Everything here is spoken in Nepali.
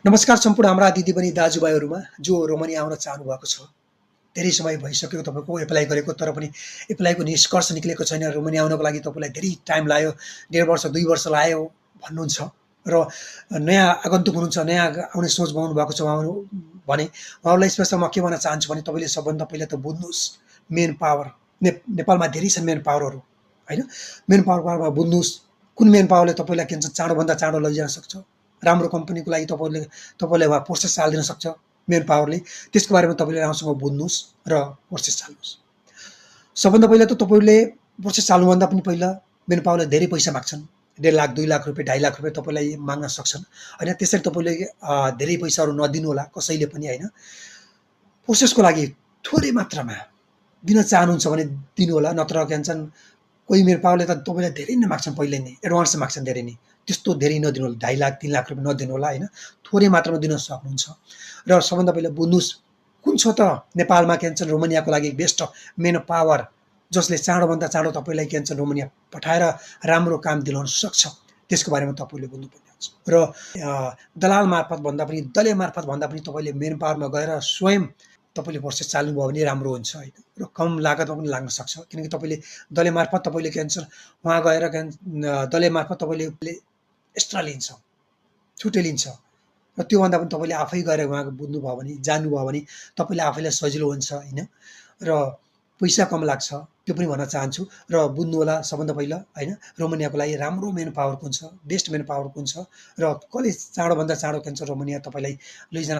नमस्कार सम्पूर्ण हाम्रा दिदीबहिनी दाजुभाइहरूमा जो रोमानिया आउन चाहनुभएको छ। धेरै समय भइसक्यो तपाईँको एप्लाई गरेको, तर पनि एप्लाईको निष्कर्ष निक्लेको छैन। रोमानिया आउनको लागि तपाईँलाई धेरै टाइम लाग्यो, 1.5 वर्ष 2 वर्ष लाग्यो भन्नुहुन्छ र नयाँ आगन्तुक हुनुहुन्छ, नयाँ आउने सोच बनाउनु भएको छ उहाँहरू भने उहाँहरूलाई स्पेसल म के भन्न चाहन्छु भने तपाईँले सबभन्दा पहिला त बुझ्नुहोस् मेन पावर। नेपालमा धेरै छन् मेन पावरहरू होइन। मेन पावरमा बुझ्नुहोस् कुन मेन पावरले तपाईँलाई के भन्छ चाँडोभन्दा चाँडो लैजान सक्छ। राम्रो कम्पनीको लागि तपाईँलाई उहाँ प्रोसेस हालिदिन सक्छ मेन पावरले। त्यसको बारेमा तपाईँले राम्रोसँग बुझ्नुहोस् र प्रोसेस चाल्नुहोस्। सबभन्दा पहिला त तपाईँले प्रोसेस चाल्नुभन्दा पनि पहिला मेन पावरले धेरै पैसा माग्छन्। 1.5 लाख 2 लाख रुपियाँ 2.5 लाख रुपियाँ तपाईँलाई माग्न सक्छन् होइन। त्यसरी तपाईँले धेरै पैसाहरू नदिनु होला कसैले पनि होइन। प्रोसेसको लागि थोरै मात्रामा दिन चाहनुहुन्छ भने दिनु होला, नत्र के भन्छन् कोही मेन पावरले त तपाईँलाई धेरै नै माग्छन्, पहिल्यै नै एडभान्स माग्छन् धेरै नै। त्यस्तो धेरै नदिनु होला, 2.5 लाख 3 लाख रुपियाँ नदिनु होला होइन। थोरै मात्रामा दिन सक्नुहुन्छ। र सबभन्दा पहिला बुझ्नुहोस् कुन छ त नेपालमा के भन्छन् रोमानियाको लागि बेस्ट मेन पावर जसले चाँडोभन्दा चाँडो तपाईँलाई के भन्छ रोमानिया पठाएर राम्रो काम दिलाउन सक्छ। त्यसको बारेमा तपाईँले बुझ्नुपर्ने हुन्छ। र दलाल मार्फत भन्दा पनि दलीय मार्फत भन्दा पनि तपाईँले मेन पावरमा गएर स्वयं तपाईँले प्रोसेस चाल्नुभयो भने राम्रो हुन्छ होइन। र कम लागतमा पनि लाग्न सक्छ, किनकि तपाईँले दलीय मार्फत तपाईँले के भन्छ उहाँ गएर दलीय मार्फत तपाईँले एक्स्ट्रा लिन्छ, छुट्टै लिन्छ। र त्योभन्दा पनि तपाईँले आफै गएर उहाँको बुझ्नुभयो भने जान्नुभयो भने तपाईँले आफैलाई सजिलो हुन्छ होइन। र पैसा कम लाग्छ त्यो पनि भन्न चाहन्छु। र बुझ्नु होला सबभन्दा पहिला होइन रोमानियाको लागि राम्रो मेन पावर कुन छ, बेस्ट मेन पावर कुन छ र कसले चाँडोभन्दा चाँडो के भन्छ रोमानिया तपाईँलाई लैजान